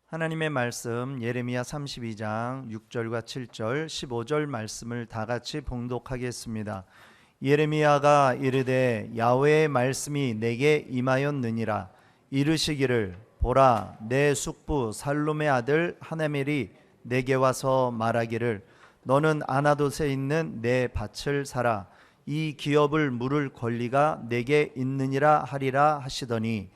하나님의 말씀 예레미야 32장 6절과 7절 15절 말씀을 다 같이 봉독하겠습니다. 예레미야가 이르되 야훼의 말씀이 내게 임하였느니라. 이르시기를 보라, 내 숙부 살룸의 아들 하네멜이 내게 와서 말하기를 너는 아나돗에 있는 내 밭을 사라. 이 기업을 물을 권리가 내게 있느니라 하리라 하시더니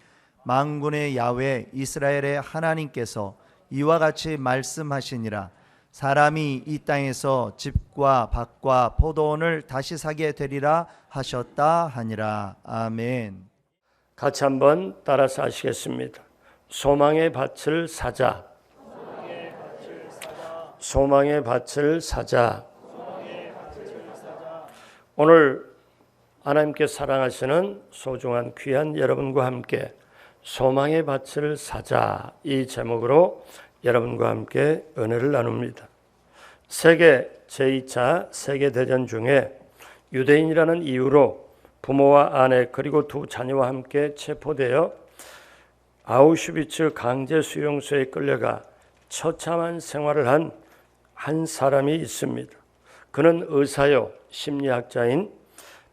만군의 야훼 이스라엘의 하나님께서 이와 같이 말씀하시니라. 사람이 이 땅에서 집과 밭과 포도원을 다시 사게 되리라 하셨다 하니라. 아멘. 같이 한번 따라서 하시겠습니다. 소망의 밭을 사자. 소망의 밭을 사자. 오늘 하나님께 사랑하시는 소중한 귀한 여러분과 함께 소망의 밭을 사자, 이 제목으로 여러분과 함께 은혜를 나눕니다. 세계 제2차 세계대전 중에 유대인이라는 이유로 부모와 아내 그리고 두 자녀와 함께 체포되어 아우슈비츠 강제 수용소에 끌려가 처참한 생활을 한 사람이 있습니다. 그는 의사요 심리학자인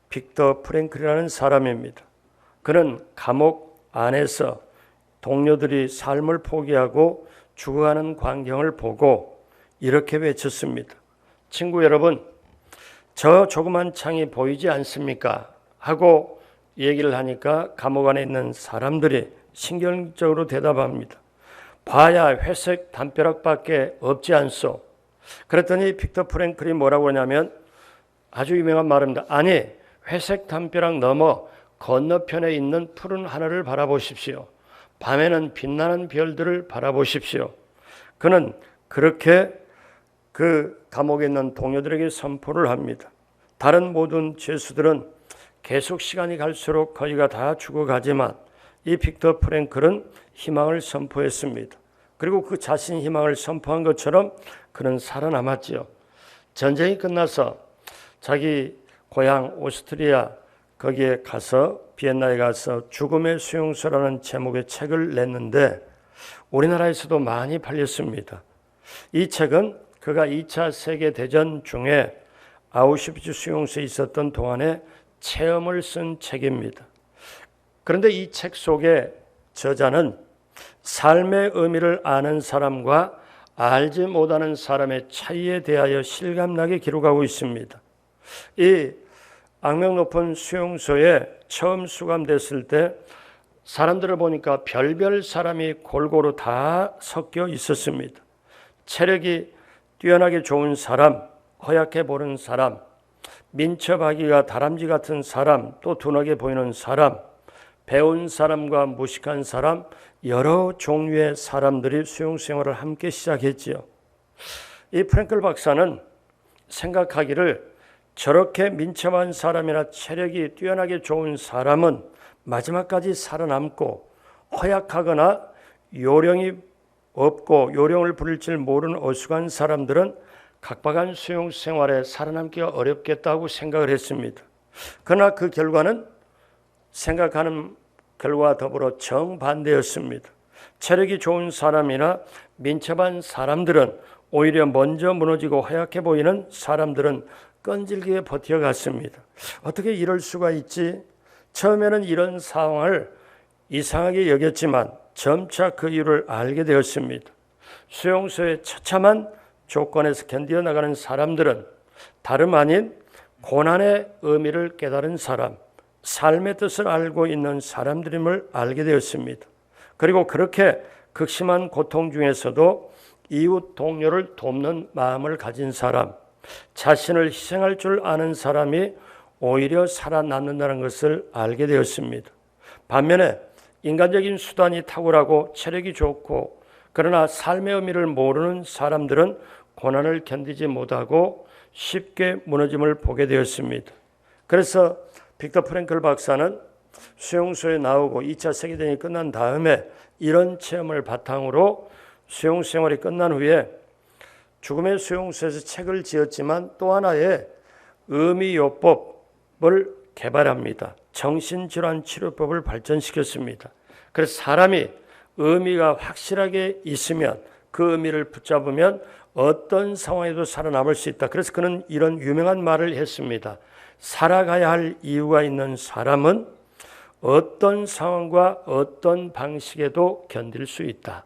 빅터 프랭클이라는 사람입니다. 그는 감옥 안에서 동료들이 삶을 포기하고 죽어가는 광경을 보고 이렇게 외쳤습니다. 친구 여러분, 저 조그만 창이 보이지 않습니까? 하고 얘기를 하니까 감옥 안에 있는 사람들이 신경적으로 대답합니다. 봐야 회색 담벼락밖에 없지 않소. 그랬더니 빅터 프랭클이 뭐라고 하냐면 아주 유명한 말입니다. 아니, 회색 담벼락 넘어 건너편에 있는 푸른 하늘을 바라보십시오. 밤에는 빛나는 별들을 바라보십시오. 그는 그렇게 그 감옥에 있는 동료들에게 선포를 합니다. 다른 모든 죄수들은 계속 시간이 갈수록 거의가 다 죽어가지만 이 빅터 프랭클은 희망을 선포했습니다. 그리고 그 자신이 희망을 선포한 것처럼 그는 살아남았지요. 전쟁이 끝나서 자기 고향 오스트리아 거기에 가서 비엔나에 가서 죽음의 수용소라는 제목의 책을 냈는데 우리나라에서도 많이 팔렸습니다. 이 책은 그가 2차 세계대전 중에 아우슈비츠 수용소에 있었던 동안에 체험을 쓴 책입니다. 그런데 이 책 속에 저자는 삶의 의미를 아는 사람과 알지 못하는 사람의 차이에 대하여 실감나게 기록하고 있습니다. 이 악명 높은 수용소에 처음 수감됐을 때 사람들을 보니까 별별 사람이 골고루 다 섞여 있었습니다. 체력이 뛰어나게 좋은 사람, 허약해 보이는 사람, 민첩하기가 다람쥐 같은 사람, 또 둔하게 보이는 사람, 배운 사람과 무식한 사람, 여러 종류의 사람들이 수용 생활을 함께 시작했지요. 이 프랭클 박사는 생각하기를 저렇게 민첩한 사람이나 체력이 뛰어나게 좋은 사람은 마지막까지 살아남고 허약하거나 요령이 없고 요령을 부릴 줄 모르는 어수선한 사람들은 각박한 수용 생활에 살아남기가 어렵겠다고 생각을 했습니다. 그러나 그 결과는 생각하는 결과와 더불어 정반대였습니다. 체력이 좋은 사람이나 민첩한 사람들은 오히려 먼저 무너지고 허약해 보이는 사람들은 끈질기게 버텨갔습니다. 어떻게 이럴 수가 있지? 처음에는 이런 상황을 이상하게 여겼지만 점차 그 이유를 알게 되었습니다. 수용소의 처참한 조건에서 견디어 나가는 사람들은 다름 아닌 고난의 의미를 깨달은 사람, 삶의 뜻을 알고 있는 사람들임을 알게 되었습니다. 그리고 그렇게 극심한 고통 중에서도 이웃 동료를 돕는 마음을 가진 사람, 자신을 희생할 줄 아는 사람이 오히려 살아남는다는 것을 알게 되었습니다. 반면에 인간적인 수단이 탁월하고 체력이 좋고 그러나 삶의 의미를 모르는 사람들은 고난을 견디지 못하고 쉽게 무너짐을 보게 되었습니다. 그래서 빅터 프랭클 박사는 수용소에 나오고 2차 세계대전이 끝난 다음에 이런 체험을 바탕으로 수용 생활이 끝난 후에 죽음의 수용소에서 책을 지었지만 또 하나의 의미요법을 개발합니다. 정신질환 치료법을 발전시켰습니다. 그래서 사람이 의미가 확실하게 있으면 그 의미를 붙잡으면 어떤 상황에도 살아남을 수 있다. 그래서 그는 이런 유명한 말을 했습니다. 살아가야 할 이유가 있는 사람은 어떤 상황과 어떤 방식에도 견딜 수 있다.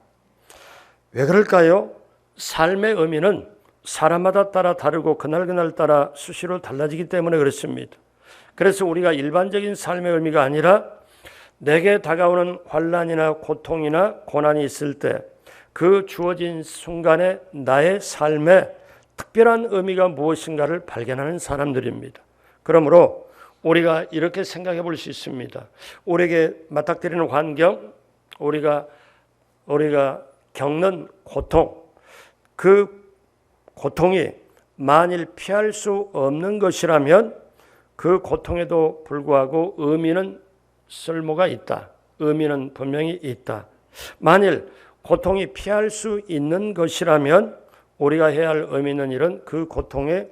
왜 그럴까요? 삶의 의미는 사람마다 따라 다르고 그날 따라 수시로 달라지기 때문에 그렇습니다. 그래서 우리가 일반적인 삶의 의미가 아니라 내게 다가오는 환난이나 고통이나 고난이 있을 때 그 주어진 순간에 나의 삶에 특별한 의미가 무엇인가를 발견하는 사람들입니다. 그러므로 우리가 이렇게 생각해 볼 수 있습니다. 우리에게 맞닥뜨리는 환경, 우리가 겪는 고통, 그 고통이 만일 피할 수 없는 것이라면 그 고통에도 불구하고 의미는 쓸모가 있다. 의미는 분명히 있다. 만일 고통이 피할 수 있는 것이라면 우리가 해야 할 의미 있는 일은 그 고통에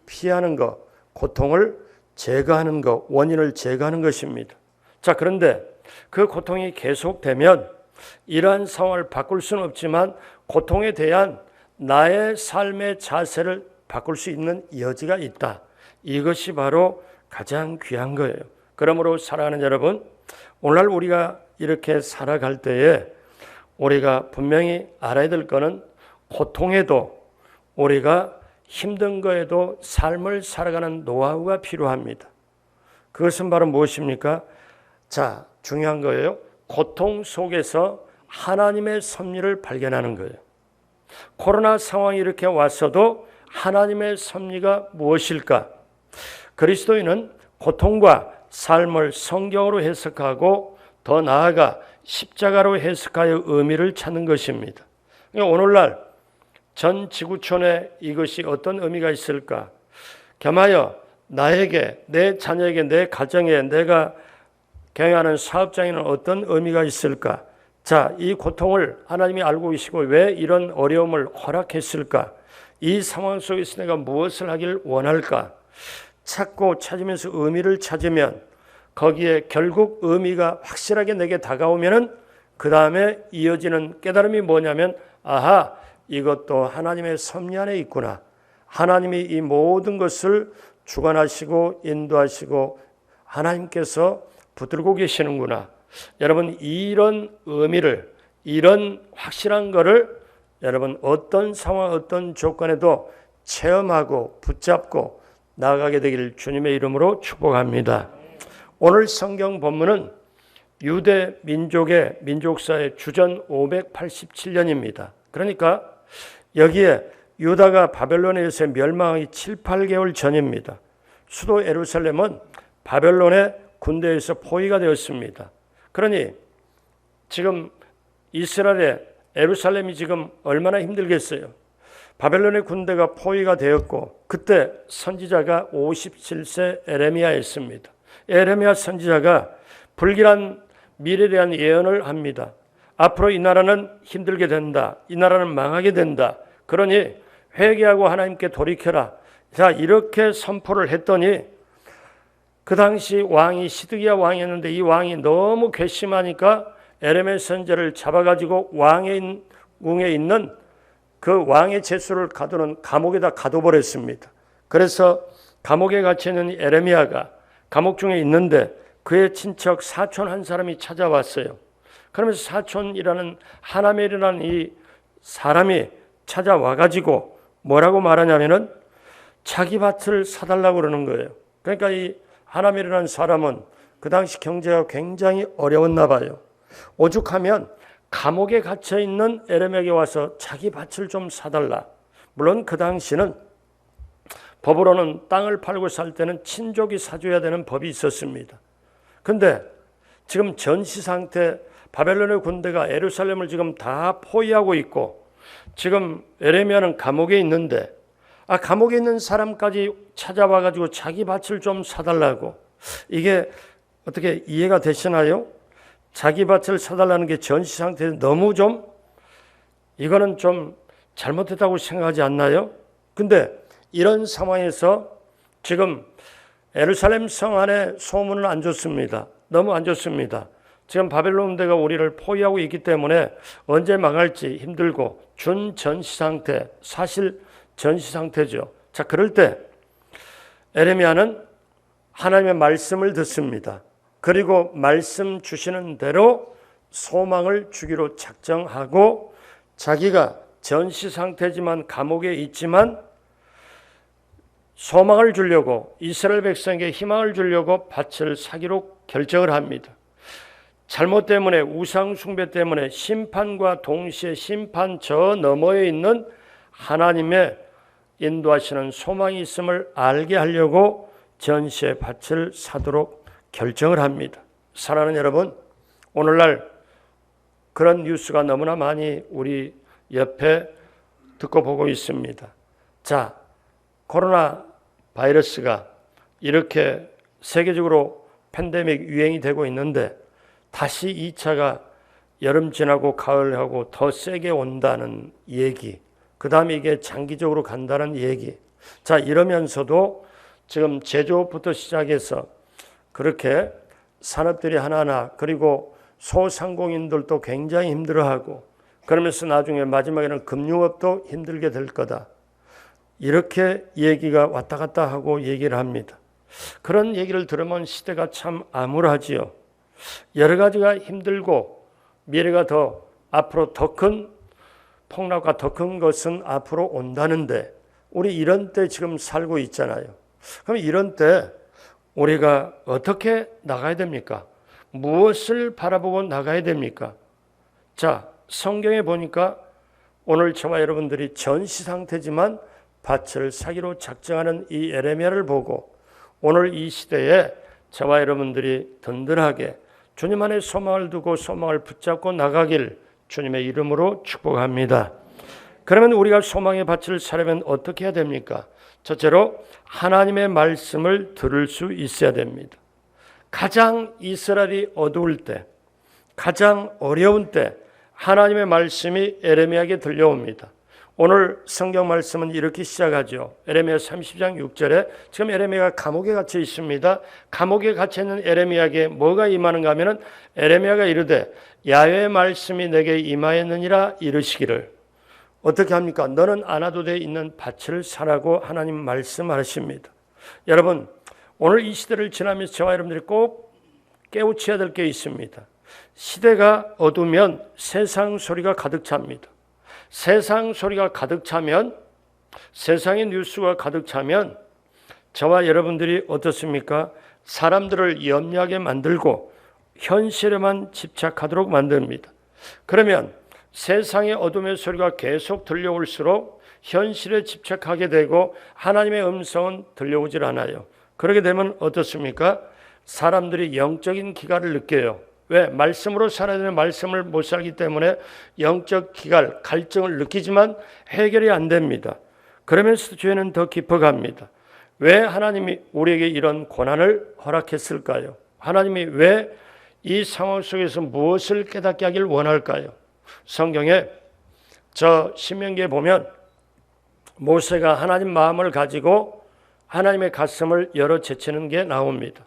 피하는 것, 고통을 제거하는 것, 원인을 제거하는 것입니다. 자, 그런데 그 고통이 계속되면 이러한 상황을 바꿀 수는 없지만 고통에 대한 나의 삶의 자세를 바꿀 수 있는 여지가 있다. 이것이 바로 가장 귀한 거예요. 그러므로 사랑하는 여러분, 오늘날 우리가 이렇게 살아갈 때에 우리가 분명히 알아야 될 것은 고통에도 우리가 힘든 거에도 삶을 살아가는 노하우가 필요합니다. 그것은 바로 무엇입니까? 자, 중요한 거예요. 고통 속에서 하나님의 섭리를 발견하는 거예요. 코로나 상황이 이렇게 왔어도 하나님의 섭리가 무엇일까? 그리스도인은 고통과 삶을 성경으로 해석하고 더 나아가 십자가로 해석하여 의미를 찾는 것입니다. 그러니까 오늘날 전 지구촌에 이것이 어떤 의미가 있을까? 겸하여 나에게, 내 자녀에게, 내 가정에, 내가 경영하는 사업장에는 어떤 의미가 있을까? 자, 이 고통을 하나님이 알고 계시고 왜 이런 어려움을 허락했을까? 이 상황 속에서 내가 무엇을 하길 원할까? 찾고 찾으면서 의미를 찾으면 거기에 결국 의미가 확실하게 내게 다가오면은 그 다음에 이어지는 깨달음이 뭐냐면 아하, 이것도 하나님의 섭리 안에 있구나. 하나님이 이 모든 것을 주관하시고 인도하시고 하나님께서 붙들고 계시는구나. 여러분, 이런 의미를, 이런 확실한 거를 여러분 어떤 상황, 어떤 조건에도 체험하고 붙잡고 나아가게 되기를 주님의 이름으로 축복합니다. 오늘 성경 본문은 유대 민족의 민족사의 주전 587년입니다. 그러니까 여기에 유다가 바벨론에 의해서 멸망하기 7, 8개월 전입니다. 수도 예루살렘은 바벨론의 군대에서 포위가 되었습니다. 그러니 지금 이스라엘의 예루살렘이 지금 얼마나 힘들겠어요. 바벨론의 군대가 포위가 되었고 그때 선지자가 57세 에레미야였습니다. 에레미야 선지자가 불길한 미래에 대한 예언을 합니다. 앞으로 이 나라는 힘들게 된다. 이 나라는 망하게 된다. 그러니 회개하고 하나님께 돌이켜라. 자, 이렇게 선포를 했더니 그 당시 왕이 시드기야 왕이었는데 이 왕이 너무 괘씸하니까 에레미야 선지자를 잡아가지고 왕의 궁에 있는 그 왕의 제수를 가두는 감옥에다 가둬버렸습니다. 그래서 감옥에 갇혀있는 에레미야가 감옥 중에 있는데 그의 친척 사촌 한 사람이 찾아왔어요. 그러면서 사촌이라는 하나멜이라는 이 사람이 찾아와가지고 뭐라고 말하냐면은 자기 밭을 사달라고 그러는 거예요. 그러니까 이 하나멜이라는 사람은 그 당시 경제가 굉장히 어려웠나 봐요. 오죽하면 감옥에 갇혀 있는 에레미야에게 와서 자기 밭을 좀 사달라. 물론 그 당시는 법으로는 땅을 팔고 살 때는 친족이 사줘야 되는 법이 있었습니다. 근데 지금 전시 상태 바벨론의 군대가 예루살렘을 지금 다 포위하고 있고 지금 에레미야는 감옥에 있는데 감옥에 있는 사람까지 찾아와 가지고 자기 밭을 좀 사달라고. 이게 어떻게 이해가 되시나요? 자기 밭을 사달라는 게 전시 상태에서 너무 좀 이거는 좀 잘못했다고 생각하지 않나요? 근데 이런 상황에서 지금 예루살렘 성 안에 소문은 안 좋습니다. 너무 안 좋습니다. 지금 바벨론대가 우리를 포위하고 있기 때문에 언제 망할지 힘들고 준전시 상태, 사실 전시 상태죠. 자, 그럴 때 에레미야는 하나님의 말씀을 듣습니다. 그리고 말씀 주시는 대로 소망을 주기로 작정하고 자기가 전시 상태지만 감옥에 있지만 소망을 주려고 이스라엘 백성에게 희망을 주려고 밭을 사기로 결정을 합니다. 잘못 때문에 우상 숭배 때문에 심판과 동시에 심판 저 너머에 있는 하나님의 인도하시는 소망이 있음을 알게 하려고 전시의 밭을 사도록 결정을 합니다. 사랑하는 여러분, 오늘날 그런 뉴스가 너무나 많이 우리 옆에 듣고 보고 있습니다. 자, 코로나 바이러스가 이렇게 세계적으로 팬데믹 유행이 되고 있는데 다시 2차가 여름 지나고 가을하고 더 세게 온다는 얘기, 그 다음에 이게 장기적으로 간다는 얘기. 자, 이러면서도 지금 제조업부터 시작해서 그렇게 산업들이 하나하나, 그리고 소상공인들도 굉장히 힘들어하고, 그러면서 나중에 마지막에는 금융업도 힘들게 될 거다. 이렇게 얘기가 왔다 갔다 하고 얘기를 합니다. 그런 얘기를 들으면 시대가 참 암울하지요. 여러 가지가 힘들고 미래가 더 앞으로 더 큰 폭락과 더 큰 것은 앞으로 온다는데 우리 이런 때 지금 살고 있잖아요. 그럼 이런 때 우리가 어떻게 나가야 됩니까? 무엇을 바라보고 나가야 됩니까? 자, 성경에 보니까 오늘 저와 여러분들이 전시 상태지만 밭을 사기로 작정하는 이 에레미야를 보고 오늘 이 시대에 저와 여러분들이 든든하게 주님 안에 소망을 두고 소망을 붙잡고 나가길 주님의 이름으로 축복합니다. 그러면 우리가 소망의 밭을 사려면 어떻게 해야 됩니까? 첫째로 하나님의 말씀을 들을 수 있어야 됩니다. 가장 이스라엘이 어두울 때, 가장 어려운 때 하나님의 말씀이 에레미야에게 들려옵니다. 오늘 성경 말씀은 이렇게 시작하죠. 에레미야 30장 6절에 지금 에레미야가 감옥에 갇혀 있습니다. 감옥에 갇혀 있는 에레미야에게 뭐가 임하는가 하면은 에레미야가 이르되 야훼의 말씀이 내게 임하였느니라 이르시기를. 어떻게 합니까? 너는 아나도대에 있는 밭을 사라고 하나님 말씀하십니다. 여러분, 오늘 이 시대를 지나면서 저와 여러분들이 꼭 깨우쳐야 될 게 있습니다. 시대가 어두우면 세상 소리가 가득 찹니다. 세상 소리가 가득 차면, 세상의 뉴스가 가득 차면 저와 여러분들이 어떻습니까? 사람들을 염려하게 만들고 현실에만 집착하도록 만듭니다. 그러면 세상의 어둠의 소리가 계속 들려올수록 현실에 집착하게 되고 하나님의 음성은 들려오질 않아요. 그렇게 되면 어떻습니까? 사람들이 영적인 기갈을 느껴요. 왜? 말씀으로 살아야 되는 말씀을 못 살기 때문에 영적 기갈, 갈증을 느끼지만 해결이 안 됩니다. 그러면서 죄는 더 깊어갑니다. 왜 하나님이 우리에게 이런 고난을 허락했을까요? 하나님이 왜 이 상황 속에서 무엇을 깨닫게 하길 원할까요? 성경에 저 신명기에 보면 모세가 하나님 마음을 가지고 하나님의 가슴을 열어 제치는 게 나옵니다.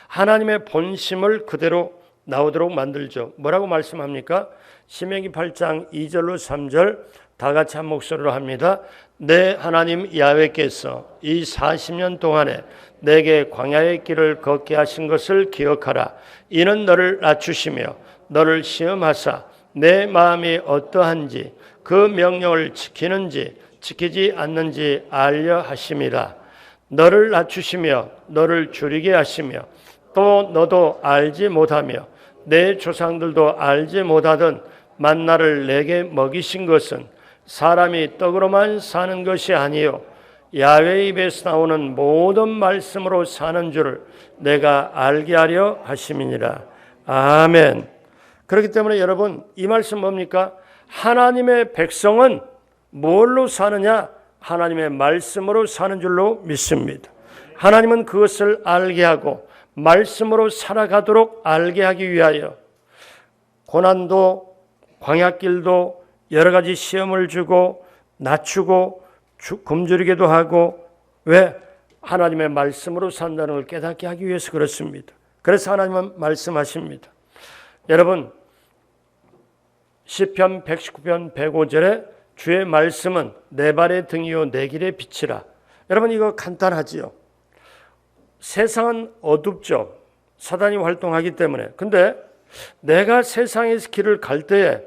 하나님의 본심을 그대로 나오도록 만들죠. 뭐라고 말씀합니까? 신명기 8장 2절로 3절 다 같이 한 목소리로 합니다. 내 하나님 야훼께서 이 40년 동안에 내게 광야의 길을 걷게 하신 것을 기억하라. 이는 너를 낮추시며 너를 시험하사 내 마음이 어떠한지 그 명령을 지키는지 지키지 않는지 알려 하심이라. 너를 낮추시며 너를 줄이게 하시며 또 너도 알지 못하며 내 조상들도 알지 못하던 만나를 내게 먹이신 것은 사람이 떡으로만 사는 것이 아니요 야훼의 입에서 나오는 모든 말씀으로 사는 줄을 내가 알게 하려 하심이니라. 아멘. 그렇기 때문에 여러분, 이 말씀 뭡니까? 하나님의 백성은 뭘로 사느냐? 하나님의 말씀으로 사는 줄로 믿습니다. 하나님은 그것을 알게 하고 말씀으로 살아가도록 알게 하기 위하여 고난도 광야길도 여러 가지 시험을 주고 낮추고 굶주리게도 하고 왜? 하나님의 말씀으로 산다는 걸 깨닫게 하기 위해서 그렇습니다. 그래서 하나님은 말씀하십니다. 여러분 시편 119편 105절에 주의 말씀은 내 발의 등이요 내 길의 빛이라. 여러분 이거 간단하지요. 세상은 어둡죠. 사단이 활동하기 때문에. 근데 내가 세상에서 길을 갈 때에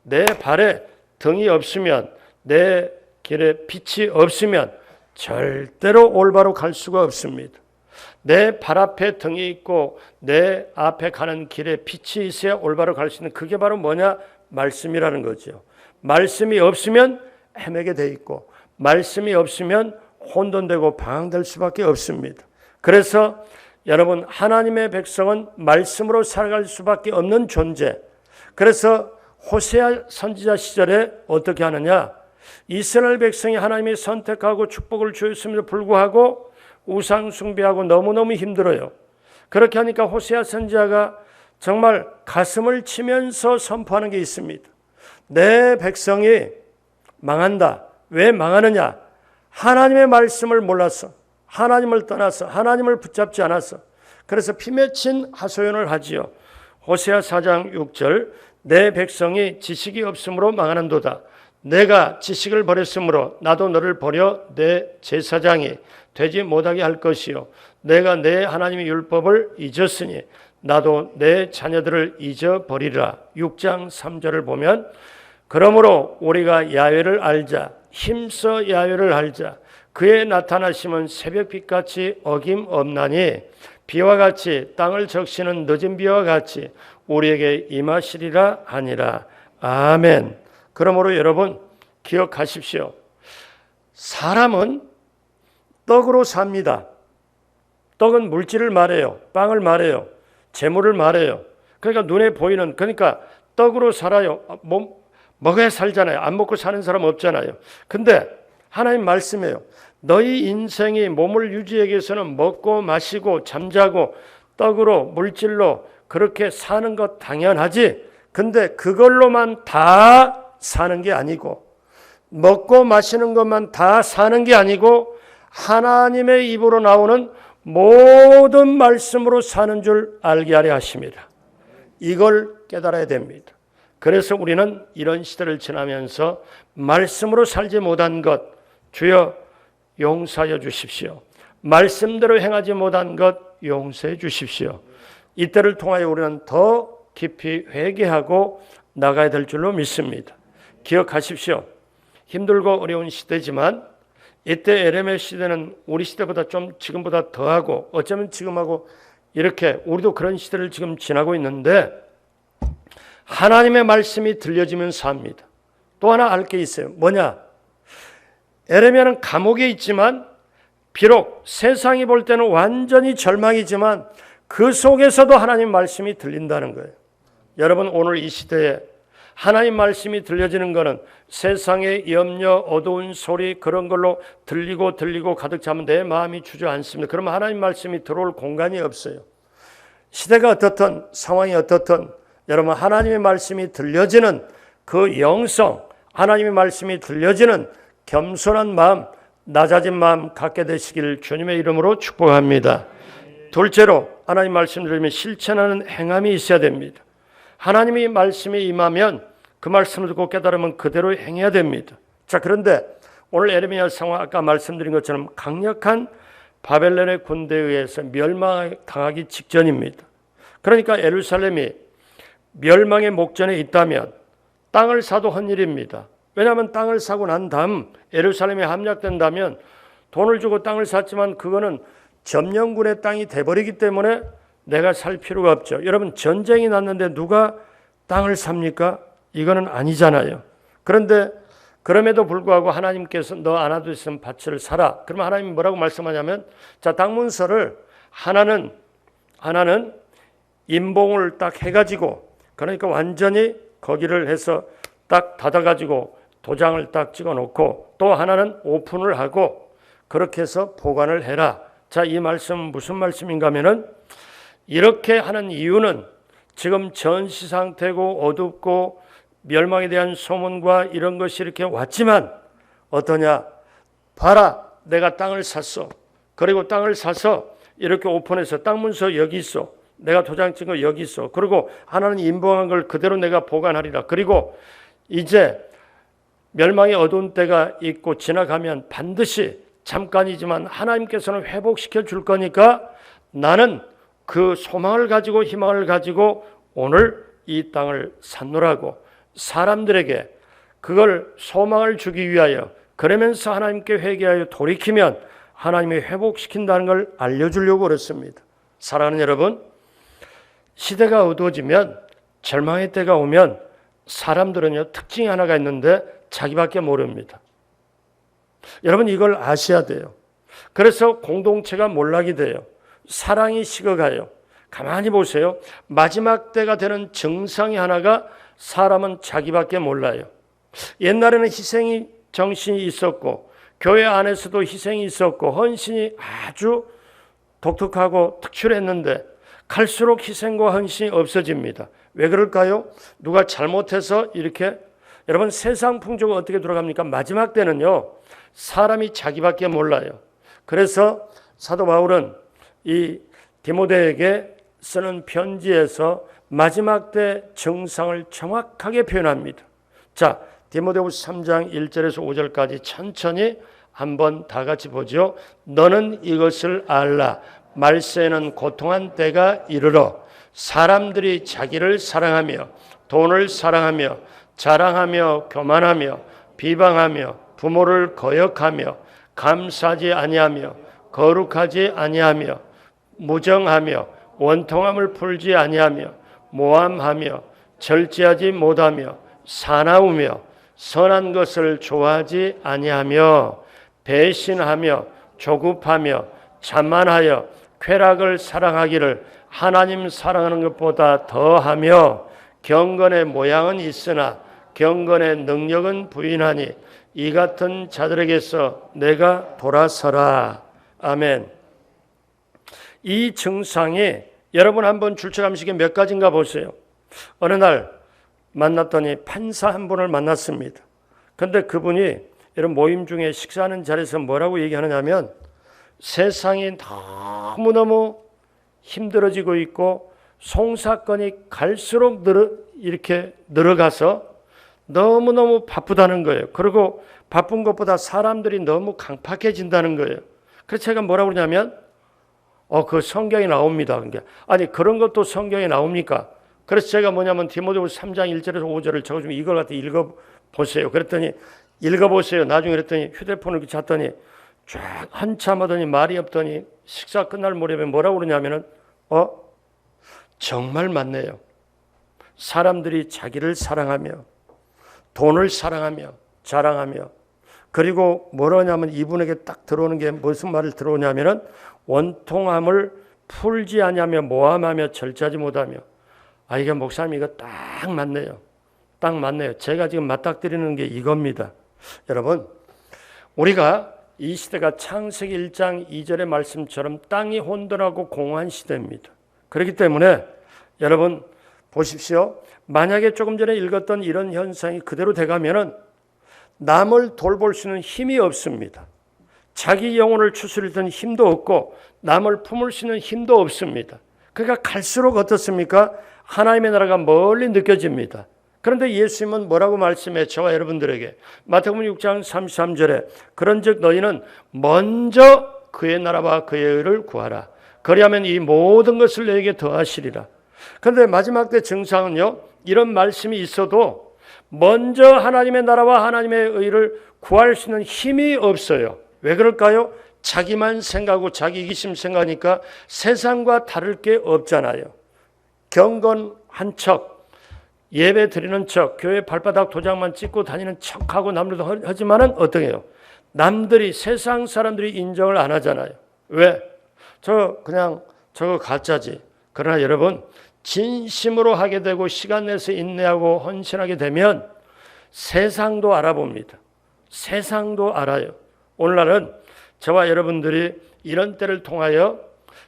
내 발에 등이 없으면, 내 길에 빛이 없으면 절대로 올바로 갈 수가 없습니다. 내 발 앞에 등이 있고 내 앞에 가는 길에 빛이 있어야 올바로 갈 수 있는, 그게 바로 뭐냐? 말씀이라는 거죠. 말씀이 없으면 헤매게 돼 있고 말씀이 없으면 혼돈되고 방황될 수밖에 없습니다. 그래서 여러분 하나님의 백성은 말씀으로 살아갈 수밖에 없는 존재. 그래서 호세아 선지자 시절에 어떻게 하느냐? 이스라엘 백성이 하나님이 선택하고 축복을 주었음에도 불구하고 우상 숭배하고 너무너무 힘들어요. 그렇게 하니까 호세아 선지자가 정말 가슴을 치면서 선포하는 게 있습니다. 내 백성이 망한다. 왜 망하느냐? 하나님의 말씀을 몰라서, 하나님을 떠나서, 하나님을 붙잡지 않아서. 그래서 피 맺힌 하소연을 하지요. 호세아 4장 6절 내 백성이 지식이 없으므로 망하는도다. 내가 지식을 버렸으므로 나도 너를 버려 내 제사장이 되지 못하게 할 것이요. 내가 내 하나님의 율법을 잊었으니 나도 내 자녀들을 잊어버리라. 6장 3절을 보면 그러므로 우리가 야훼를 알자. 힘써 야훼를 알자. 그의 나타나심은 새벽빛같이 어김없나니 비와 같이 땅을 적시는 늦은 비와 같이 우리에게 임하시리라 하니라. 아멘. 그러므로 여러분 기억하십시오. 사람은 떡으로 삽니다. 떡은 물질을 말해요. 빵을 말해요. 재물을 말해요. 그러니까 눈에 보이는, 그러니까 떡으로 살아요. 먹어야 살잖아요. 안 먹고 사는 사람 없잖아요. 근데 하나님 말씀이에요. 너희 인생이 몸을 유지하기 위해서는 먹고 마시고 잠자고 떡으로 물질로 그렇게 사는 것 당연하지. 근데 그걸로만 다 사는 게 아니고, 먹고 마시는 것만 다 사는 게 아니고 하나님의 입으로 나오는 모든 말씀으로 사는 줄 알게 하려 하십니다. 이걸 깨달아야 됩니다. 그래서 우리는 이런 시대를 지나면서 말씀으로 살지 못한 것 주여 용서하여 주십시오. 말씀대로 행하지 못한 것 용서해 주십시오. 이때를 통하여 우리는 더 깊이 회개하고 나가야 될 줄로 믿습니다. 기억하십시오. 힘들고 어려운 시대지만 이때 에레미야 시대는 우리 시대보다 좀 지금보다 더하고 어쩌면 지금하고 이렇게 우리도 그런 시대를 지금 지나고 있는데 하나님의 말씀이 들려지면서 합니다. 또 하나 알 게 있어요. 뭐냐? 에레미야는 감옥에 있지만 비록 세상이 볼 때는 완전히 절망이지만 그 속에서도 하나님 말씀이 들린다는 거예요. 여러분 오늘 이 시대에 하나님 말씀이 들려지는 것은 세상의 염려, 어두운 소리 그런 걸로 들리고 가득 차면 내 마음이 주저앉습니다. 그러면 하나님 말씀이 들어올 공간이 없어요. 시대가 어떻든 상황이 어떻든 여러분 하나님의 말씀이 들려지는 그 영성, 하나님의 말씀이 들려지는 겸손한 마음, 낮아진 마음 갖게 되시길 주님의 이름으로 축복합니다. 둘째로 하나님 말씀 들으면 실천하는 행함이 있어야 됩니다. 하나님의 말씀이 임하면 그 말씀을 듣고 깨달으면 그대로 행해야 됩니다. 자, 그런데 오늘 에레미야 상황 아까 말씀드린 것처럼 강력한 바벨론의 군대에 의해서 멸망당하기 직전입니다. 그러니까 예루살렘이 멸망의 목전에 있다면 땅을 사도 헛일입니다. 왜냐하면 땅을 사고 난 다음 예루살렘에 함락된다면 돈을 주고 땅을 샀지만 그거는 점령군의 땅이 돼버리기 때문에 내가 살 필요가 없죠. 여러분 전쟁이 났는데 누가 땅을 삽니까? 이거는 아니잖아요. 그런데 그럼에도 불구하고 하나님께서 너 안아도 있으면 밭을 사라. 그러면 하나님이 뭐라고 말씀하냐면 자 당문서를 하나는 임봉을 딱 해가지고 그러니까 완전히 거기를 해서 딱 닫아가지고 도장을 딱 찍어놓고 또 하나는 오픈을 하고 그렇게 해서 보관을 해라. 자, 이 말씀은 무슨 말씀인가 하면은 이렇게 하는 이유는 지금 전시 상태고 어둡고 멸망에 대한 소문과 이런 것이 이렇게 왔지만 어떠냐? 봐라, 내가 땅을 샀어. 그리고 땅을 사서 이렇게 오픈해서 땅 문서 여기 있어. 내가 도장 찍은 거 여기 있어. 그리고 하나님 인봉한 걸 그대로 내가 보관하리라. 그리고 이제 멸망의 어두운 때가 있고 지나가면 반드시 잠깐이지만 하나님께서는 회복시켜 줄 거니까 나는 그 소망을 가지고 희망을 가지고 오늘 이 땅을 샀노라고 사람들에게 그걸 소망을 주기 위하여 그러면서 하나님께 회개하여 돌이키면 하나님이 회복시킨다는 걸 알려주려고 그랬습니다. 사랑하는 여러분, 시대가 어두워지면 절망의 때가 오면 사람들은요 특징이 하나가 있는데 자기밖에 모릅니다. 여러분 이걸 아셔야 돼요. 그래서 공동체가 몰락이 돼요. 사랑이 식어가요. 가만히 보세요. 마지막 때가 되는 증상이 하나가 사람은 자기밖에 몰라요. 옛날에는 희생이 정신이 있었고 교회 안에서도 희생이 있었고 헌신이 아주 독특하고 특출했는데 갈수록 희생과 헌신이 없어집니다. 왜 그럴까요? 누가 잘못해서 이렇게 여러분 세상 풍조가 어떻게 돌아갑니까? 마지막 때는요 사람이 자기밖에 몰라요. 그래서 사도 바울은 이 디모데에게 쓰는 편지에서 마지막 때 증상을 정확하게 표현합니다. 자, 디모데후서 3장 1절에서 5절까지 천천히 한번 다 같이 보죠. 너는 이것을 알라. 말세에는 고통한 때가 이르러 사람들이 자기를 사랑하며 돈을 사랑하며 자랑하며 교만하며 비방하며 부모를 거역하며 감사하지 아니하며 거룩하지 아니하며 무정하며 원통함을 풀지 아니하며 모함하며 절제하지 못하며 사나우며 선한 것을 좋아하지 아니하며 배신하며 조급하며 자만하여 쾌락을 사랑하기를 하나님 사랑하는 것보다 더하며 경건의 모양은 있으나 경건의 능력은 부인하니 이 같은 자들에게서 내가 돌아서라. 아멘. 이 증상이 여러분 한번 출처감식에 몇 가지인가 보세요. 어느 날 만났더니 판사 한 분을 만났습니다. 그런데 그분이 이런 모임 중에 식사하는 자리에서 뭐라고 얘기하느냐면 세상이 너무너무 힘들어지고 있고 송사건이 갈수록 이렇게 늘어가서 너무너무 바쁘다는 거예요. 그리고 바쁜 것보다 사람들이 너무 강팍해진다는 거예요. 그래서 제가 뭐라고 그러냐면 그 성경에 나옵니다. 그러니까 아니 그런 것도 성경에 나옵니까? 그래서 제가 뭐냐면 디모데후서 3장 1절에서 5절을 적어주면 이걸 갖다 읽어보세요. 그랬더니 읽어보세요. 나중에 그랬더니 휴대폰을 이렇게 잤더니 쫙 한참 하더니 말이 없더니 식사 끝날 무렵에 뭐라고 그러냐면은 정말 맞네요. 사람들이 자기를 사랑하며 돈을 사랑하며 자랑하며 그리고 뭐라냐면 이분에게 딱 들어오는 게 무슨 말을 들어오냐면은 원통함을 풀지 아니하며 모함하며 절제하지 못하며 이게 목사님 이거 딱 맞네요. 딱 맞네요. 제가 지금 맞닥뜨리는 게 이겁니다. 여러분 우리가 이 시대가 창세기 1장 2절의 말씀처럼 땅이 혼돈하고 공허한 시대입니다. 그렇기 때문에 여러분 보십시오. 만약에 조금 전에 읽었던 이런 현상이 그대로 돼가면은 남을 돌볼 수 있는 힘이 없습니다. 자기 영혼을 추스리던 힘도 없고 남을 품을 수 있는 힘도 없습니다. 그러니까 갈수록 어떻습니까? 하나님의 나라가 멀리 느껴집니다. 그런데 예수님은 뭐라고 말씀해 저와 여러분들에게 마태복음 6장 33절에 그런즉 너희는 먼저 그의 나라와 그의 의를 구하라. 그리하면 이 모든 것을 너에게 더하시리라. 그런데 마지막 때 증상은요. 이런 말씀이 있어도 먼저 하나님의 나라와 하나님의 의를 구할 수 있는 힘이 없어요. 왜 그럴까요? 자기만 생각하고 자기 이기심 생각하니까 세상과 다를 게 없잖아요. 경건한 척, 예배 드리는 척, 교회 발바닥 도장만 찍고 다니는 척하고 남들도 하지만은 어떻게 해요? 남들이 세상 사람들이 인정을 안 하잖아요. 왜? 저거 가짜지. 그러나 여러분 진심으로 하게 되고 시간 내서 인내하고 헌신하게 되면 세상도 알아봅니다. 세상도 알아요. 오늘날은 저와 여러분들이 이런 때를 통하여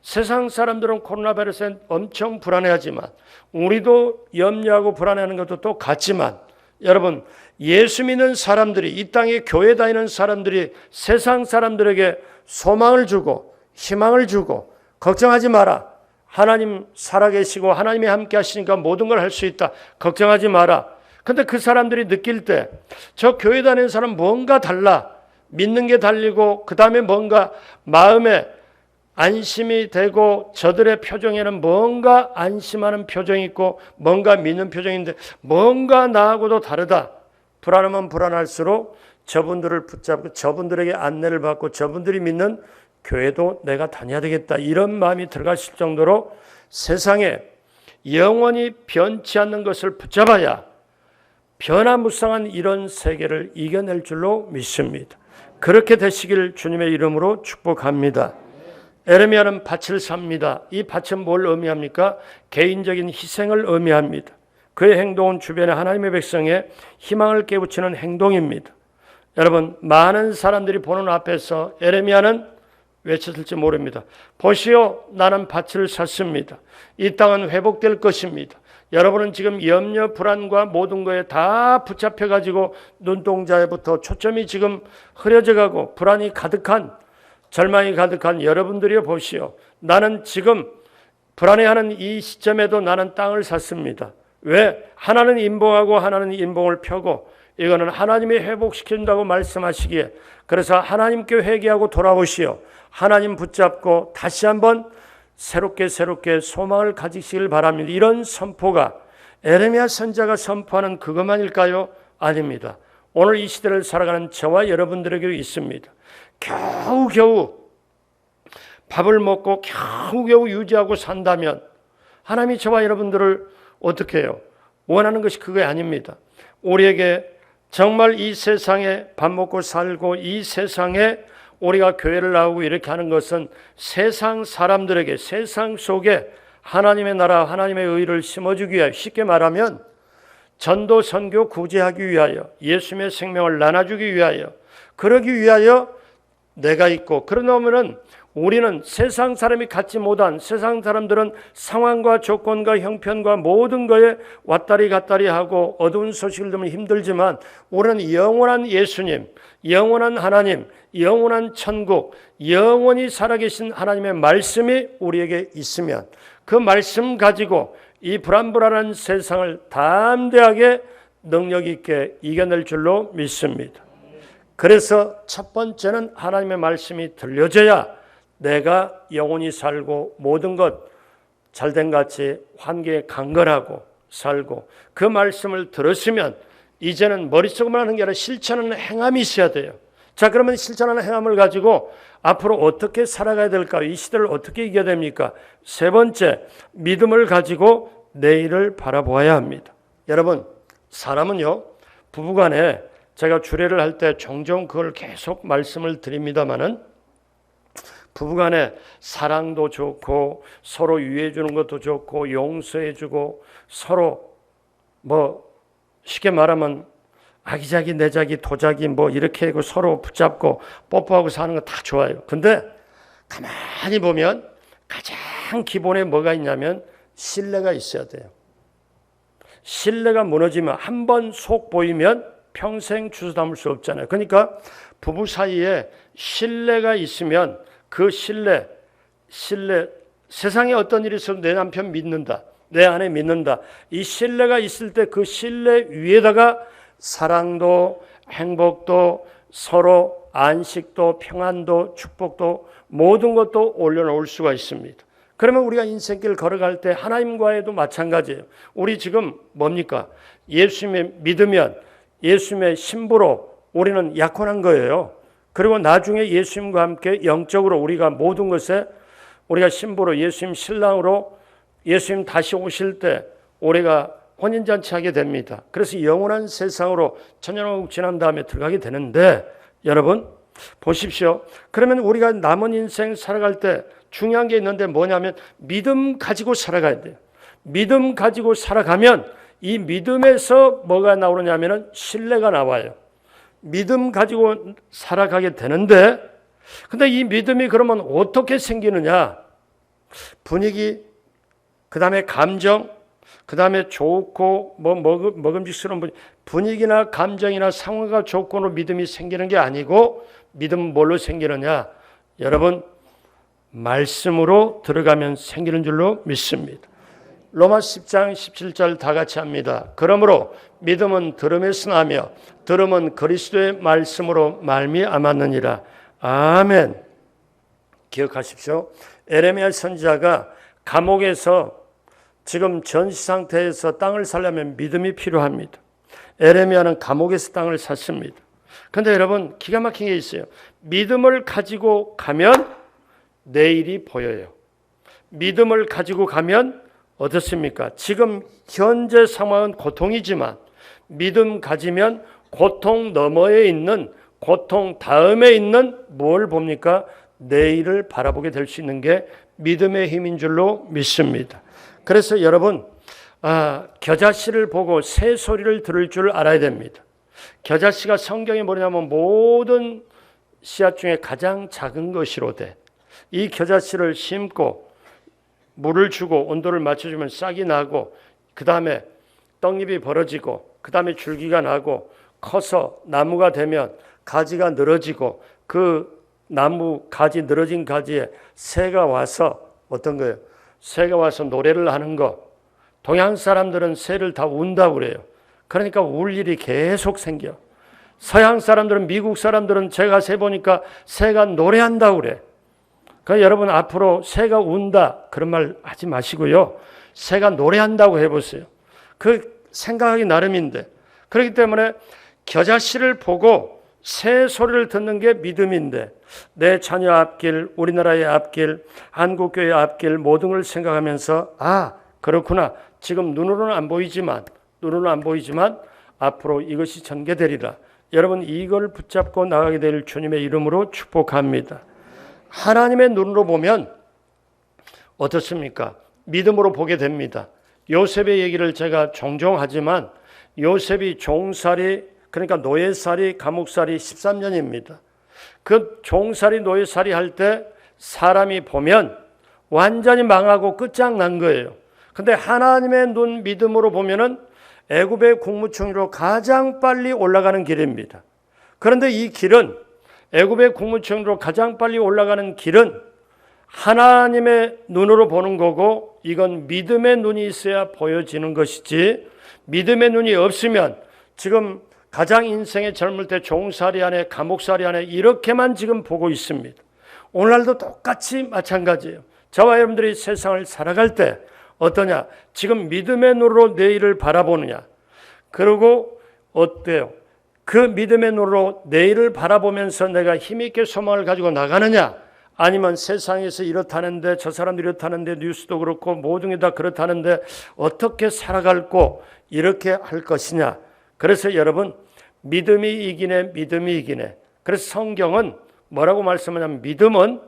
세상 사람들은 코로나 바이러스에 엄청 불안해하지만 우리도 염려하고 불안해하는 것도 똑같지만 여러분 예수 믿는 사람들이 이 땅에 교회 다니는 사람들이 세상 사람들에게 소망을 주고 희망을 주고 걱정하지 마라. 하나님 살아계시고 하나님이 함께 하시니까 모든 걸 할 수 있다. 걱정하지 마라. 근데 그 사람들이 느낄 때 저 교회 다니는 사람 뭔가 달라. 믿는 게 달리고 그 다음에 뭔가 마음에 안심이 되고 저들의 표정에는 뭔가 안심하는 표정이 있고 뭔가 믿는 표정인데 뭔가 나하고도 다르다. 불안하면 불안할수록 저분들을 붙잡고 저분들에게 안내를 받고 저분들이 믿는 교회도 내가 다녀야 되겠다. 이런 마음이 들어가실 정도로 세상에 영원히 변치 않는 것을 붙잡아야 변화무쌍한 이런 세계를 이겨낼 줄로 믿습니다. 그렇게 되시길 주님의 이름으로 축복합니다. 에레미야는 밭을 삽니다. 이 밭은 뭘 의미합니까? 개인적인 희생을 의미합니다. 그의 행동은 주변의 하나님의 백성의 희망을 깨우치는 행동입니다. 여러분, 많은 사람들이 보는 앞에서 에레미야는 외쳤을지 모릅니다. 보시오, 나는 밭을 샀습니다. 이 땅은 회복될 것입니다. 여러분은 지금 염려, 불안과 모든 거에 다 붙잡혀가지고 눈동자에부터 초점이 지금 흐려져가고 불안이 가득한, 절망이 가득한 여러분들이여 보시오. 나는 지금 불안해하는 이 시점에도 나는 땅을 샀습니다. 왜? 하나는 인봉하고 하나는 인봉을 펴고 이거는 하나님이 회복시킨다고 말씀하시기에, 그래서 하나님께 회개하고 돌아오시오. 하나님 붙잡고 다시 한번 새롭게 소망을 가지시길 바랍니다. 이런 선포가 에레미야 선지자가 선포하는 그것만일까요? 아닙니다. 오늘 이 시대를 살아가는 저와 여러분들에게도 있습니다. 겨우겨우 밥을 먹고 겨우겨우 유지하고 산다면 하나님이 저와 여러분들을 어떻게 해요? 원하는 것이 그게 아닙니다. 우리에게 정말 이 세상에 밥 먹고 살고 이 세상에 우리가 교회를 나오고 이렇게 하는 것은 세상 사람들에게 세상 속에 하나님의 나라 하나님의 의를 심어주기 위하여, 쉽게 말하면 전도 선교 구제하기 위하여, 예수님의 생명을 나눠주기 위하여, 그러기 위하여 내가 있고, 그러면은 우리는 세상 사람이 갖지 못한, 세상 사람들은 상황과 조건과 형편과 모든 거에 왔다리 갔다리 하고 어두운 소식을 들으면 힘들지만 우리는 영원한 예수님, 영원한 하나님, 영원한 천국, 영원히 살아계신 하나님의 말씀이 우리에게 있으면 그 말씀 가지고 이 불안불안한 세상을 담대하게 능력 있게 이겨낼 줄로 믿습니다. 그래서 첫 번째는 하나님의 말씀이 들려져야 내가 영원히 살고 모든 것 잘된 같이 환경에 강건하고 살고, 그 말씀을 들었으면 이제는 머릿속만 하는 게 아니라 실천하는 행함이 있어야 돼요. 자, 그러면 실천하는 행함을 가지고 앞으로 어떻게 살아가야 될까요? 이 시대를 어떻게 이겨야 됩니까? 세 번째, 믿음을 가지고 내일을 바라보아야 합니다. 여러분, 사람은요, 부부간에 제가 주례를 할 때 종종 그걸 계속 말씀을 드립니다마는, 부부간에 사랑도 좋고 서로 유해 주는 것도 좋고 용서해 주고 서로 쉽게 말하면 아기자기 내자기 도자기 이렇게 하고 서로 붙잡고 뽀뽀하고 사는 거 다 좋아요. 근데 가만히 보면 가장 기본에 뭐가 있냐면 신뢰가 있어야 돼요. 신뢰가 무너지면 한 번 속 보이면 평생 주워 담을 수 없잖아요. 그러니까 부부 사이에 신뢰가 있으면 그 신뢰, 세상에 어떤 일이 있어도 내 남편 믿는다, 내 아내 믿는다, 이 신뢰가 있을 때 그 신뢰 위에다가 사랑도 행복도 서로 안식도 평안도 축복도 모든 것도 올려놓을 수가 있습니다. 그러면 우리가 인생길 걸어갈 때 하나님과에도 마찬가지예요. 우리 지금 뭡니까? 예수님을 믿으면 예수님의 신부로 우리는 약혼한 거예요. 그리고 나중에 예수님과 함께 영적으로 우리가 모든 것에 우리가 신부로 예수님 신랑으로 예수님 다시 오실 때 우리가 혼인잔치 하게 됩니다. 그래서 영원한 세상으로 천년왕국 지난 다음에 들어가게 되는데, 여러분 보십시오. 그러면 우리가 남은 인생 살아갈 때 중요한 게 있는데 뭐냐면 믿음 가지고 살아가야 돼요. 믿음 가지고 살아가면 이 믿음에서 뭐가 나오느냐면 신뢰가 나와요. 믿음 가지고 살아가게 되는데, 근데 이 믿음이 그러면 어떻게 생기느냐? 분위기, 그 다음에 감정, 그 다음에 좋고 먹음직스러운 분위기나 감정이나 상황과 조건으로 믿음이 생기는 게 아니고, 믿음은 뭘로 생기느냐? 여러분, 말씀으로 들어가면 생기는 줄로 믿습니다. 로마서 10장 17절 다 같이 합니다. 그러므로 믿음은 들음에서 나며 들음은 그리스도의 말씀으로 말미암았느니라. 아멘. 기억하십시오. 에레미야 선지자가 감옥에서 지금 전시 상태에서 땅을 살려면 믿음이 필요합니다. 에레미야는 감옥에서 땅을 샀습니다. 그런데 여러분 기가 막힌 게 있어요. 믿음을 가지고 가면 내일이 보여요. 믿음을 가지고 가면 어떻습니까? 지금 현재 상황은 고통이지만 믿음 가지면 고통 너머에 있는, 고통 다음에 있는 뭘 봅니까? 내일을 바라보게 될 수 있는 게 믿음의 힘인 줄로 믿습니다. 그래서 여러분 겨자씨를 보고 새 소리를 들을 줄 알아야 됩니다. 겨자씨가 성경에 뭐냐면 모든 씨앗 중에 가장 작은 것이로되 이 겨자씨를 심고 물을 주고 온도를 맞춰주면 싹이 나고 그 다음에 떡잎이 벌어지고 그 다음에 줄기가 나고 커서 나무가 되면 가지가 늘어지고 그 나무 가지 늘어진 가지에 새가 와서 어떤 거예요? 새가 와서 노래를 하는 거. 동양 사람들은 새를 다 운다고 그래요. 그러니까 울 일이 계속 생겨. 서양 사람들은, 미국 사람들은 제가 새 보니까 새가 노래한다고 그래. 그러니까 여러분 앞으로 새가 운다 그런 말 하지 마시고요. 새가 노래한다고 해보세요. 그 생각하기 나름인데. 그렇기 때문에 겨자씨를 보고 새 소리를 듣는 게 믿음인데 내 자녀 앞길, 우리나라의 앞길, 한국교회 앞길 모든 걸 생각하면서 그렇구나. 지금 눈으로는 안 보이지만 앞으로 이것이 전개되리라. 여러분 이걸 붙잡고 나가게 될 주님의 이름으로 축복합니다. 하나님의 눈으로 보면 어떻습니까? 믿음으로 보게 됩니다. 요셉의 얘기를 제가 종종 하지만 요셉이 종살이, 그러니까 노예살이, 감옥살이 13년입니다. 그 종살이, 노예살이 할 때 사람이 보면 완전히 망하고 끝장난 거예요. 근데 하나님의 눈 믿음으로 보면은 애굽의 국무총리로 가장 빨리 올라가는 길입니다. 그런데 이 길은, 애굽의 국무총리로 가장 빨리 올라가는 길은 하나님의 눈으로 보는 거고 이건 믿음의 눈이 있어야 보여지는 것이지 믿음의 눈이 없으면 지금 가장 인생의 젊을 때 종살이 안에, 감옥살이 안에 이렇게만 지금 보고 있습니다. 오늘날도 똑같이 마찬가지예요. 저와 여러분들이 세상을 살아갈 때 어떠냐? 지금 믿음의 눈으로 내일을 바라보느냐? 그리고 어때요? 그 믿음의 눈으로 내일을 바라보면서 내가 힘있게 소망을 가지고 나가느냐? 아니면 세상에서 이렇다는데 저 사람들이 이렇다는데 뉴스도 그렇고 모든 게 다 그렇다는데 어떻게 살아갈고 이렇게 할 것이냐? 그래서 여러분 믿음이 이기네, 믿음이 이기네. 그래서 성경은 뭐라고 말씀하냐면 믿음은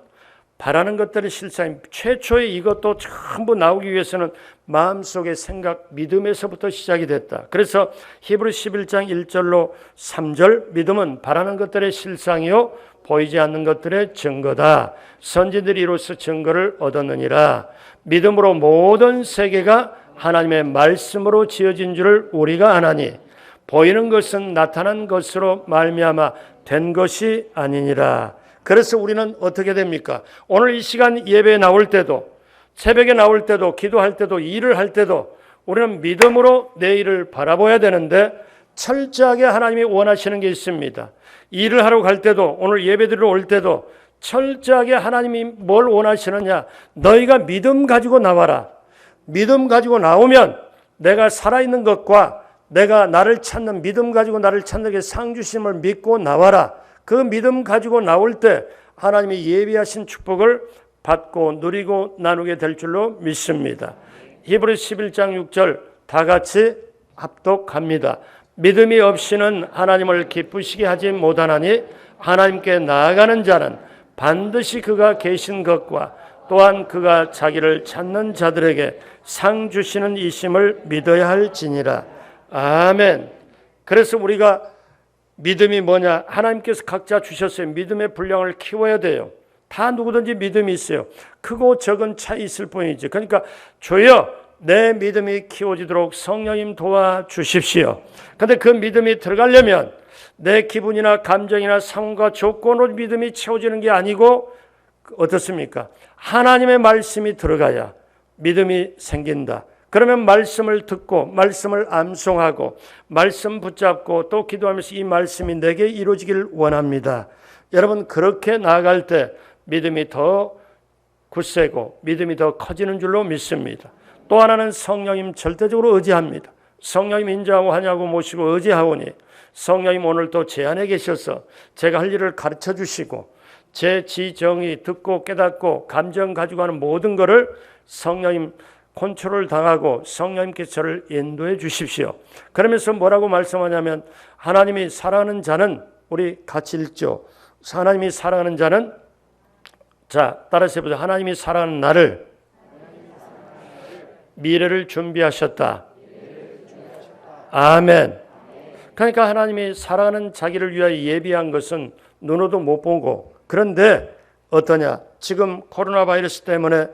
바라는 것들의 실상, 최초의 이것도 전부 나오기 위해서는 마음속의 생각, 믿음에서부터 시작이 됐다. 그래서 히브리 11장 1절로 3절 믿음은 바라는 것들의 실상이요 보이지 않는 것들의 증거다. 선지들이 이로써 증거를 얻었느니라. 믿음으로 모든 세계가 하나님의 말씀으로 지어진 줄을 우리가 아나니 보이는 것은 나타난 것으로 말미암아 된 것이 아니니라. 그래서 우리는 어떻게 됩니까? 오늘 이 시간 예배에 나올 때도, 새벽에 나올 때도, 기도할 때도, 일을 할 때도 우리는 믿음으로 내일을 바라봐야 되는데 철저하게 하나님이 원하시는 게 있습니다. 일을 하러 갈 때도, 오늘 예배 드리러 올 때도 철저하게 하나님이 뭘 원하시느냐? 너희가 믿음 가지고 나와라. 믿음 가지고 나오면 내가 살아있는 것과 내가 나를 찾는, 믿음 가지고 나를 찾는 게 상주심을 믿고 나와라. 그 믿음 가지고 나올 때 하나님이 예비하신 축복을 받고 누리고 나누게 될 줄로 믿습니다. 히브리 11장 6절 다 같이 합독합니다. 믿음이 없이는 하나님을 기쁘시게 하지 못하나니 하나님께 나아가는 자는 반드시 그가 계신 것과 또한 그가 자기를 찾는 자들에게 상 주시는 이심을 믿어야 할지니라. 아멘. 그래서 우리가 믿음이 뭐냐? 하나님께서 각자 주셨어요. 믿음의 분량을 키워야 돼요. 다 누구든지 믿음이 있어요. 크고 적은 차이 있을 뿐이지. 그러니까 주여 내 믿음이 키워지도록 성령님 도와주십시오. 그런데 그 믿음이 들어가려면 내 기분이나 감정이나 상황과 조건으로 믿음이 채워지는 게 아니고 어떻습니까? 하나님의 말씀이 들어가야 믿음이 생긴다. 그러면 말씀을 듣고 말씀을 암송하고 말씀 붙잡고 또 기도하면서 이 말씀이 내게 이루어지길 원합니다. 여러분 그렇게 나아갈 때 믿음이 더 굳세고 믿음이 더 커지는 줄로 믿습니다. 또 하나는 성령님 절대적으로 의지합니다. 성령님 인자하고 하냐고 모시고 의지하오니 성령님 오늘 또 제 안에 계셔서 제가 할 일을 가르쳐 주시고 제 지정이 듣고 깨닫고 감정 가지고 하는 모든 것을 성령님 컨트롤 당하고 성령님께서 저를 인도해 주십시오. 그러면서 뭐라고 말씀하냐면 하나님이 사랑하는 자는 우리 같이 읽죠. 하나님이 사랑하는 자는 자 따라서 해보세요. 하나님이 사랑하는 나를 미래를 준비하셨다. 아멘. 그러니까 하나님이 사랑하는 자기를 위하여 예비한 것은 눈으로도 못 보고 그런데 어떠냐? 지금 코로나 바이러스 때문에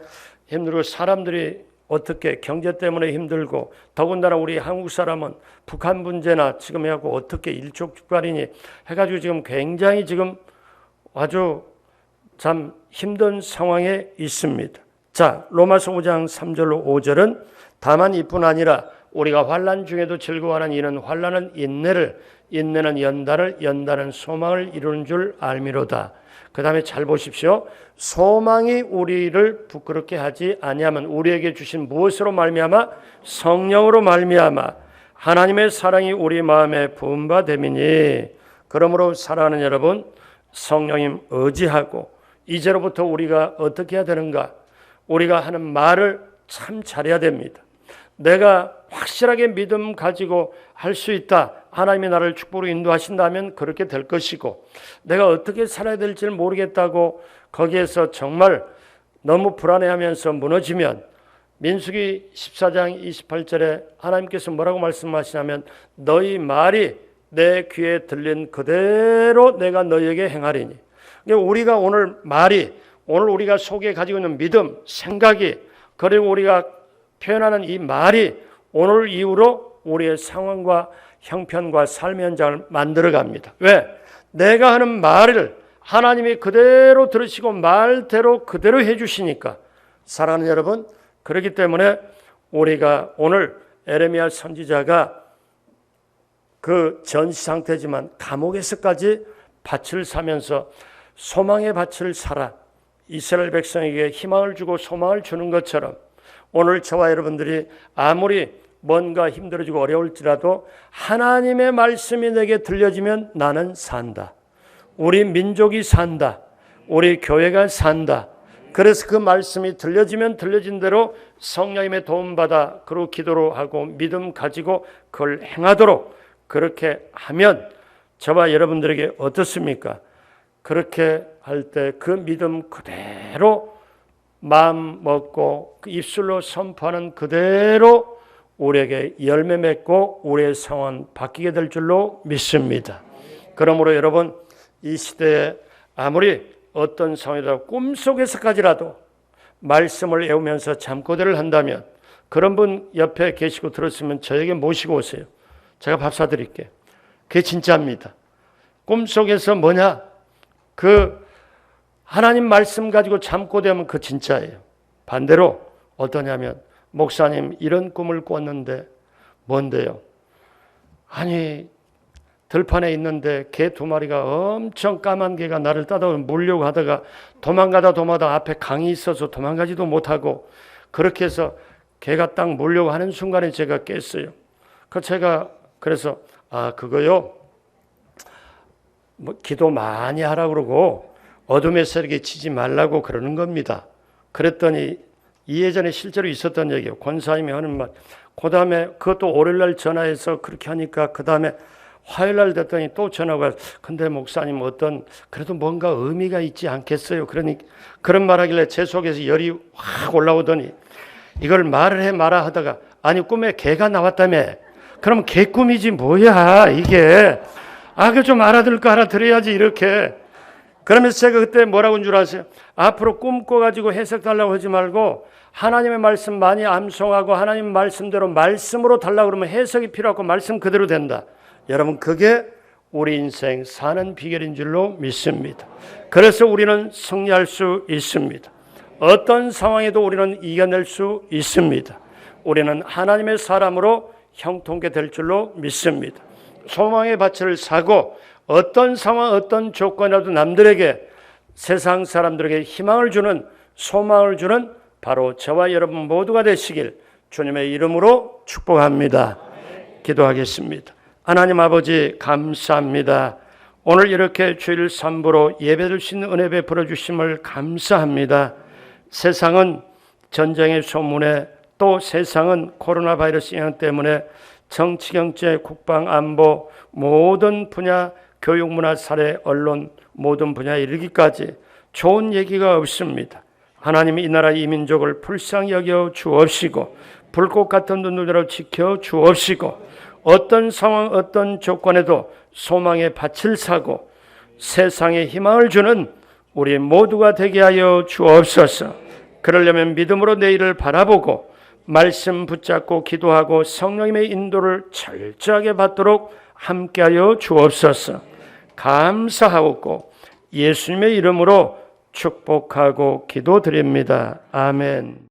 힘들고 사람들이 어떻게 경제 때문에 힘들고 더군다나 우리 한국 사람은 북한 문제나 지금 해갖고 어떻게 일촉즉발이니 해가지고 지금 굉장히 지금 아주 참 힘든 상황에 있습니다. 자, 로마서 5장 3절로 5절은 다만 이뿐 아니라 우리가 환난 중에도 즐거워하는 이는 환난은 인내를 인내는 연단을 연단은 소망을 이루는 줄 알미로다. 그 다음에 잘 보십시오. 소망이 우리를 부끄럽게 하지 아니하면 우리에게 주신 무엇으로 말미암아 성령으로 말미암아 하나님의 사랑이 우리 마음에 부은 바 됨이니 그러므로 사랑하는 여러분 성령님 의지하고 이제로부터 우리가 어떻게 해야 되는가? 우리가 하는 말을 참 잘해야 됩니다. 내가 확실하게 믿음 가지고 할 수 있다. 하나님이 나를 축복으로 인도하신다면 그렇게 될 것이고 내가 어떻게 살아야 될지를 모르겠다고 거기에서 정말 너무 불안해하면서 무너지면 민수기 14장 28절에 하나님께서 뭐라고 말씀하시냐면 너희 말이 내 귀에 들린 그대로 내가 너희에게 행하리니 그러니까 우리가 오늘 말이 오늘 우리가 속에 가지고 있는 믿음, 생각이 그리고 우리가 표현하는 이 말이 오늘 이후로 우리의 상황과 형편과 삶의 현장을 만들어갑니다. 왜? 내가 하는 말을 하나님이 그대로 들으시고 말대로 그대로 해주시니까 사랑하는 여러분 그렇기 때문에 우리가 오늘 에레미야 선지자가 그 전시 상태지만 감옥에서까지 밭을 사면서 소망의 밭을 사라 이스라엘 백성에게 희망을 주고 소망을 주는 것처럼 오늘 저와 여러분들이 아무리 뭔가 힘들어지고 어려울지라도 하나님의 말씀이 내게 들려지면 나는 산다. 우리 민족이 산다. 우리 교회가 산다. 그래서 그 말씀이 들려지면 들려진 대로 성령님의 도움받아 그리고 기도로 하고 믿음 가지고 그걸 행하도록 그렇게 하면 저와 여러분들에게 어떻습니까? 그렇게 할 때 그 믿음 그대로 마음 먹고 그 입술로 선포하는 그대로 우리에게 열매 맺고 우리의 상황 바뀌게 될 줄로 믿습니다. 그러므로 여러분 이 시대에 아무리 어떤 상황이라도 꿈속에서까지라도 말씀을 외우면서 잠꼬대를 한다면 그런 분 옆에 계시고 들었으면 저에게 모시고 오세요. 제가 밥 사드릴게요. 그게 진짜입니다. 꿈속에서 뭐냐? 그 하나님 말씀 가지고 잠꼬대하면 그 진짜예요. 반대로 어떠냐면 목사님 이런 꿈을 꿨는데 뭔데요? 아니 들판에 있는데 개 2마리가 엄청 까만 개가 나를 따다가 물려고 하다가 도망가다 앞에 강이 있어서 도망가지도 못하고 그렇게 해서 개가 딱 물려고 하는 순간에 제가 깼어요. 그래서 그거요 뭐 기도 많이 하라고 그러고 어둠의 세력에 치지 말라고 그러는 겁니다. 그랬더니 예전에 실제로 있었던 얘기예요. 권사님이 하는 말. 그 다음에 그것도 월요일날 전화해서 그렇게 하니까 그 다음에 화요일날 됐더니 또 전화가 와서 근데 목사님 그래도 뭔가 의미가 있지 않겠어요. 그러니 그런 말하길래 제 속에서 열이 확 올라오더니 이걸 말을 해 마라 하다가 아니 꿈에 개가 나왔다며. 그럼 개 꿈이지 뭐야 이게. 그 좀 알아들 거 알아들어야지 이렇게. 그러면서 제가 그때 뭐라고 한 줄 아세요? 앞으로 꿈 꿔가지고 해석 달라고 하지 말고 하나님의 말씀 많이 암송하고 하나님 말씀대로 말씀으로 달라고 그러면 해석이 필요 없고 말씀 그대로 된다. 여러분 그게 우리 인생 사는 비결인 줄로 믿습니다. 그래서 우리는 승리할 수 있습니다. 어떤 상황에도 우리는 이겨낼 수 있습니다. 우리는 하나님의 사람으로 형통케 될 줄로 믿습니다. 소망의 밭을 사고 어떤 상황, 어떤 조건이라도 남들에게, 세상 사람들에게 희망을 주는, 소망을 주는 바로 저와 여러분 모두가 되시길 주님의 이름으로 축복합니다. 기도하겠습니다. 하나님 아버지 감사합니다. 오늘 이렇게 주일 삼부로 예배드릴 수 있는 은혜 베풀어 주심을 감사합니다. 세상은 전쟁의 소문에, 또 세상은 코로나 바이러스 영향 때문에 정치, 경제, 국방, 안보 모든 분야, 교육, 문화, 사회, 언론 모든 분야에 이르기까지 좋은 얘기가 없습니다. 하나님 이 나라 이 민족을 불쌍히 여겨 주옵시고 불꽃 같은 눈으로 지켜 주옵시고 어떤 상황 어떤 조건에도 소망의 밭을 사고 세상에 희망을 주는 우리 모두가 되게 하여 주옵소서. 그러려면 믿음으로 내일을 바라보고 말씀 붙잡고 기도하고 성령님의 인도를 철저하게 받도록 함께하여 주옵소서. 감사하고 예수님의 이름으로 축복하고 기도드립니다. 아멘.